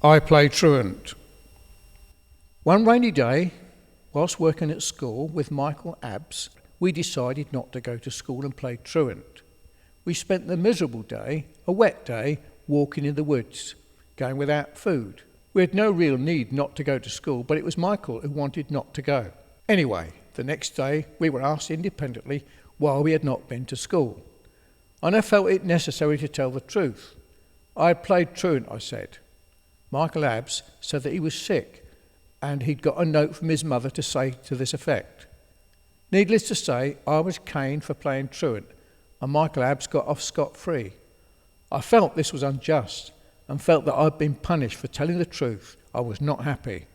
I play truant. One rainy day, whilst working at school with Michael Abbs, we decided not to go to school and play truant. We spent the miserable day, a wet day, walking in the woods, going without food. We had no real need not to go to school, but it was Michael who wanted not to go. Anyway, the next day we were asked independently why we had not been to school. And I felt it necessary to tell the truth. I had played truant, I said. Michael Abbs said that he was sick and he'd got a note from his mother to say to this effect. Needless to say, I was caned for playing truant and Michael Abbs got off scot-free. I felt this was unjust and felt that I'd been punished for telling the truth. I was not happy.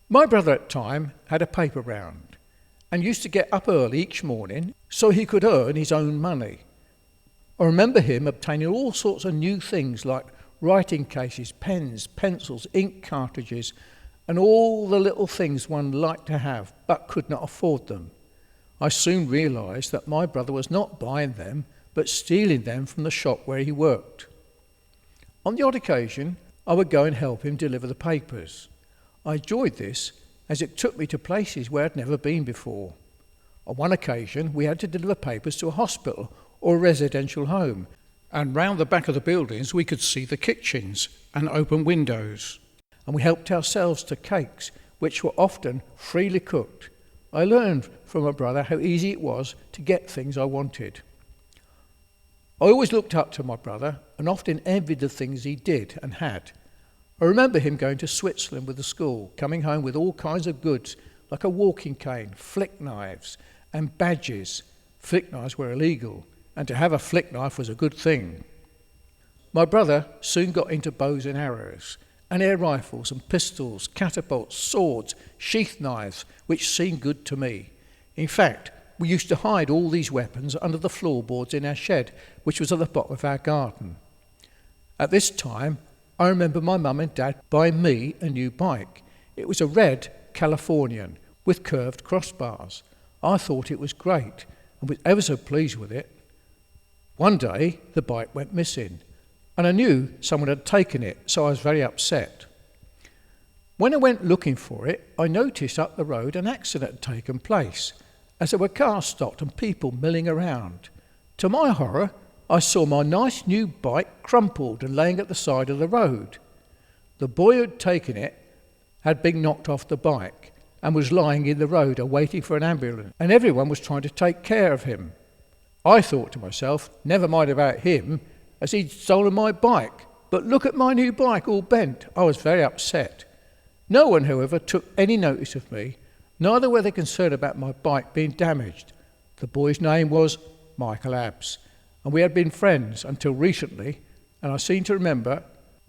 My brother at the time had a paper round and used to get up early each morning so he could earn his own money. I remember him obtaining all sorts of new things like writing cases, pens, pencils, ink cartridges, and all the little things one liked to have but could not afford them. I soon realised that my brother was not buying them but stealing them from the shop where he worked. On the odd occasion, I would go and help him deliver the papers. I enjoyed this as it took me to places where I'd never been before. On one occasion, we had to deliver papers to a hospital or a residential home, and round the back of the buildings we could see the kitchens and open windows. And we helped ourselves to cakes, which were often freely cooked. I learned from my brother how easy it was to get things I wanted. I always looked up to my brother and often envied the things he did and had. I remember him going to Switzerland with the school, coming home with all kinds of goods like a walking cane, flick knives and badges. Flick knives were illegal, and to have a flick knife was a good thing. My brother soon got into bows and arrows, and air rifles and pistols, catapults, swords, sheath knives, which seemed good to me. In fact, we used to hide all these weapons under the floorboards in our shed, which was at the bottom of our garden. At this time, I remember my mum and dad buying me a new bike. It was a red Californian with curved crossbars. I thought it was great and was ever so pleased with it. One day, the bike went missing, and I knew someone had taken it, so I was very upset. When I went looking for it, I noticed up the road an accident had taken place, as there were cars stopped and people milling around. To my horror, I saw my nice new bike crumpled and laying at the side of the road. The boy who had taken it had been knocked off the bike and was lying in the road awaiting for an ambulance, and everyone was trying to take care of him. I thought to myself, never mind about him, as he'd stolen my bike, but look at my new bike all bent. I was very upset. No one, however, took any notice of me, neither were they concerned about my bike being damaged. The boy's name was Michael Abbs, and we had been friends until recently, and I seem to remember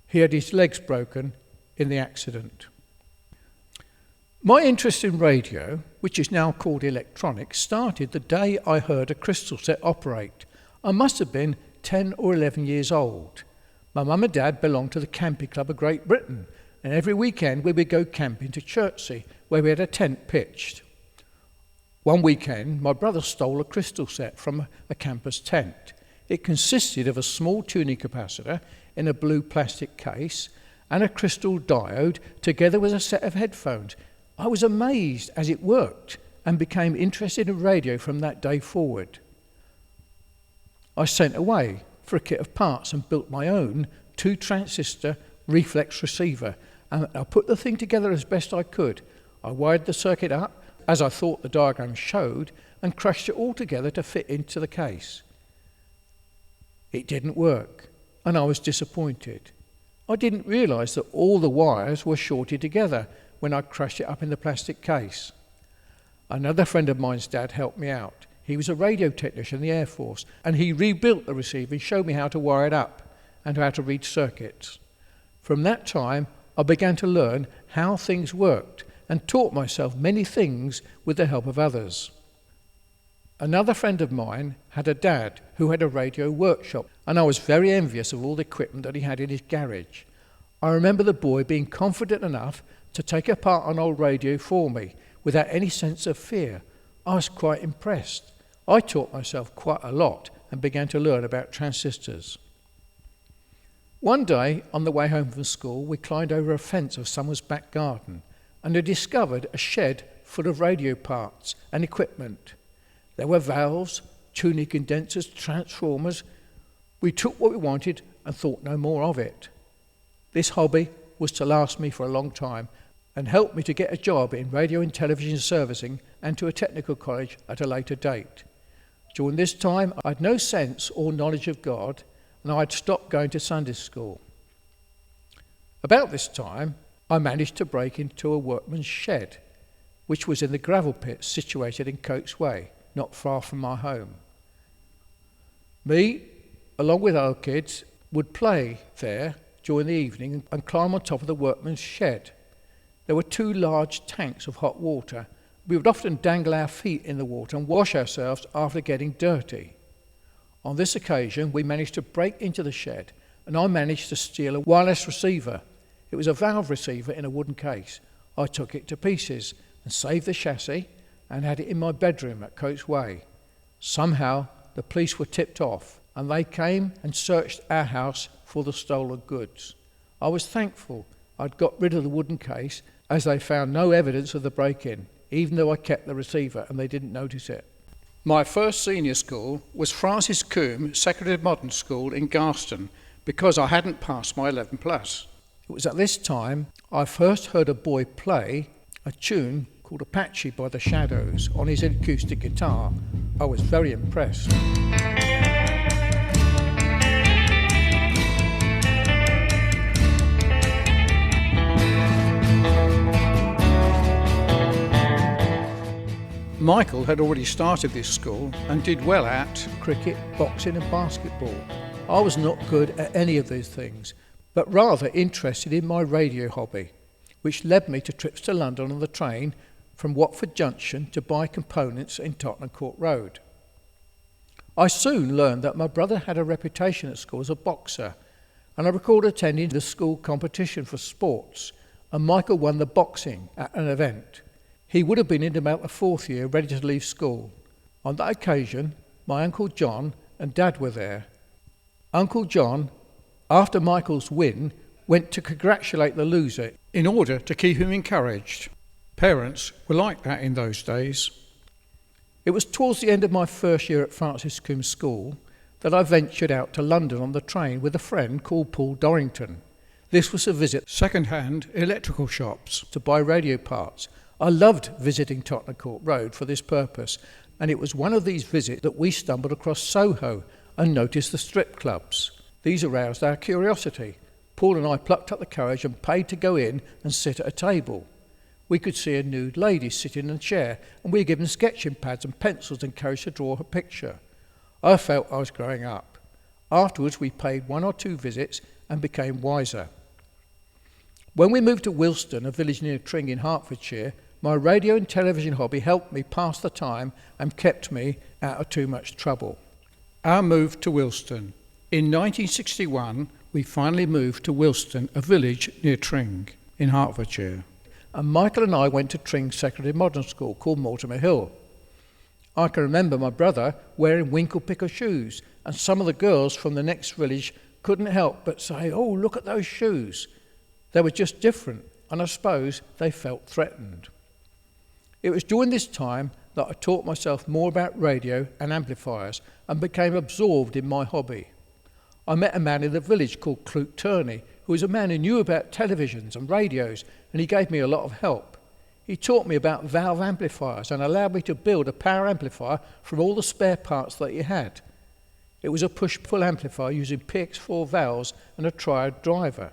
he had his legs broken in the accident. My interest in radio, which is now called electronics, started the day I heard a crystal set operate. I must have been 10 or 11 years old. My mum and dad belonged to the Camping Club of Great Britain, and every weekend we would go camping to Chertsey, where we had a tent pitched. One weekend, my brother stole a crystal set from a camper's tent. It consisted of a small tuning capacitor in a blue plastic case and a crystal diode, together with a set of headphones. I was amazed as it worked and became interested in radio from that day forward. I sent away for a kit of parts and built my own 2-transistor reflex receiver, and I put the thing together as best I could. I wired the circuit up as I thought the diagram showed and crushed it all together to fit into the case. It didn't work, and I was disappointed. I didn't realise that all the wires were shorted together when I crushed it up in the plastic case. Another friend of mine's dad helped me out. He was a radio technician in the Air Force, and he rebuilt the receiver and showed me how to wire it up and how to read circuits. From that time, I began to learn how things worked and taught myself many things with the help of others. Another friend of mine had a dad who had a radio workshop, and I was very envious of all the equipment that he had in his garage. I remember the boy being confident enough to take apart an old radio for me without any sense of fear. I was quite impressed. I taught myself quite a lot and began to learn about transistors. One day, on the way home from school, we climbed over a fence of someone's back garden and had discovered a shed full of radio parts and equipment. There were valves, tuning condensers, transformers. We took what we wanted and thought no more of it. This hobby was to last me for a long time and help me to get a job in radio and television servicing and to a technical college at a later date. During this time, I had no sense or knowledge of God, and I had stopped going to Sunday school. About this time, I managed to break into a workman's shed, which was in the gravel pit situated in Coates Way, not far from my home. Me, along with other kids, would play there during the evening and climb on top of the workman's shed. There were 2 large tanks of hot water. We would often dangle our feet in the water and wash ourselves after getting dirty. On this occasion, we managed to break into the shed, and I managed to steal a wireless receiver. It was a valve receiver in a wooden case. I took it to pieces and saved the chassis and had it in my bedroom at Coates Way. Somehow, the police were tipped off, and they came and searched our house for the stolen goods. I was thankful I'd got rid of the wooden case, as they found no evidence of the break-in, even though I kept the receiver and they didn't notice it. My first senior school was Francis Coombe Secondary Modern School in Garston, because I hadn't passed my 11 plus. It was at this time I first heard a boy play a tune called Apache by the Shadows on his acoustic guitar. I was very impressed. Michael had already started this school and did well at cricket, boxing and basketball. I was not good at any of these things, but rather interested in my radio hobby, which led me to trips to London on the train from Watford Junction to buy components in Tottenham Court Road. I soon learned that my brother had a reputation at school as a boxer, and I recall attending the school competition for sports, and Michael won the boxing at an event. He would have been in about the 4th year, ready to leave school. On that occasion, my Uncle John and Dad were there. Uncle John, after Michael's win, went to congratulate the loser in order to keep him encouraged. Parents were like that in those days. It was towards the end of my first year at Francis Coombe School that I ventured out to London on the train with a friend called Paul Dorrington. This was to visit second-hand electrical shops to buy radio parts. I loved visiting Tottenham Court Road for this purpose, and it was one of these visits that we stumbled across Soho and noticed the strip clubs. These aroused our curiosity. Paul and I plucked up the courage and paid to go in and sit at a table. We could see a nude lady sitting in a chair, and we were given sketching pads and pencils encouraged to draw her picture. I felt I was growing up. Afterwards, we paid 1 or 2 visits and became wiser. When we moved to Wilston, a village near Tring in Hertfordshire, my radio and television hobby helped me pass the time and kept me out of too much trouble. Our move to Wilston. In 1961, we finally moved to Wilston, a village near Tring in Hertfordshire. And Michael and I went to Tring Secondary Modern School called Mortimer Hill. I can remember my brother wearing winkle picker shoes, and some of the girls from the next village couldn't help but say, "Oh, look at those shoes." They were just different, and I suppose they felt threatened. It was during this time that I taught myself more about radio and amplifiers and became absorbed in my hobby. I met a man in the village called Truant, who was a man who knew about televisions and radios, and he gave me a lot of help. He taught me about valve amplifiers and allowed me to build a power amplifier from all the spare parts that he had. It was a push-pull amplifier using PX4 valves and a triode driver.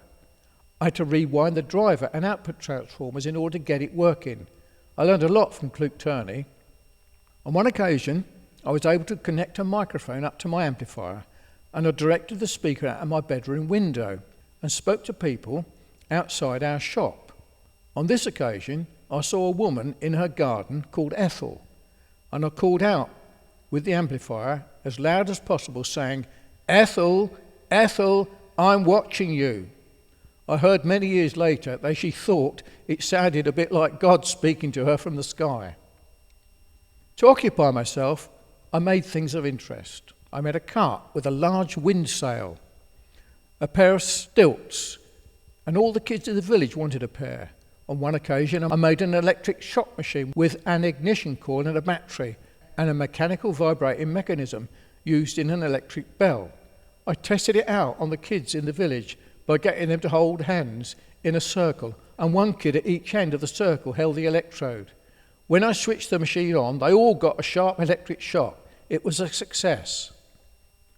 I had to rewind the driver and output transformers in order to get it working. I learned a lot from Truant Turney. On one occasion, I was able to connect a microphone up to my amplifier, and I directed the speaker out of my bedroom window and spoke to people outside our shop. On this occasion, I saw a woman in her garden called Ethel, and I called out with the amplifier as loud as possible, saying, "Ethel, Ethel, I'm watching you." I heard many years later that she thought it sounded a bit like God speaking to her from the sky. To occupy myself, I made things of interest. I made a cart with a large wind sail. a pair of stilts, and all the kids in the village wanted a pair. On one occasion, I made an electric shock machine with an ignition coil and a battery, and a mechanical vibrating mechanism used in an electric bell. I tested it out on the kids in the village by getting them to hold hands in a circle, and one kid at each end of the circle held the electrode. When I switched the machine on, they all got a sharp electric shock. It was a success.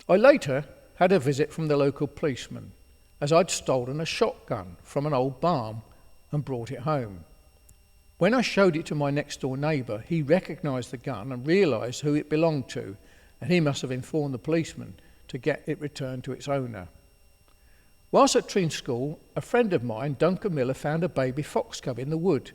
I later had a visit from the local policeman, as I'd stolen a shotgun from an old barn and brought it home. When I showed it to my next door neighbour, he recognised the gun and realised who it belonged to, and he must have informed the policeman to get it returned to its owner. Whilst at Truant School, a friend of mine, Duncan Miller, found a baby fox cub in the wood,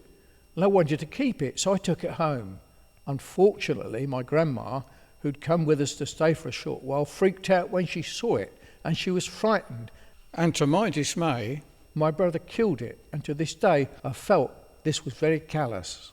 and I wanted to keep it, so I took it home. Unfortunately, my grandma, who'd come with us to stay for a short while, freaked out when she saw it, and she was frightened. And to my dismay, my brother killed it, and to this day I felt this was very callous.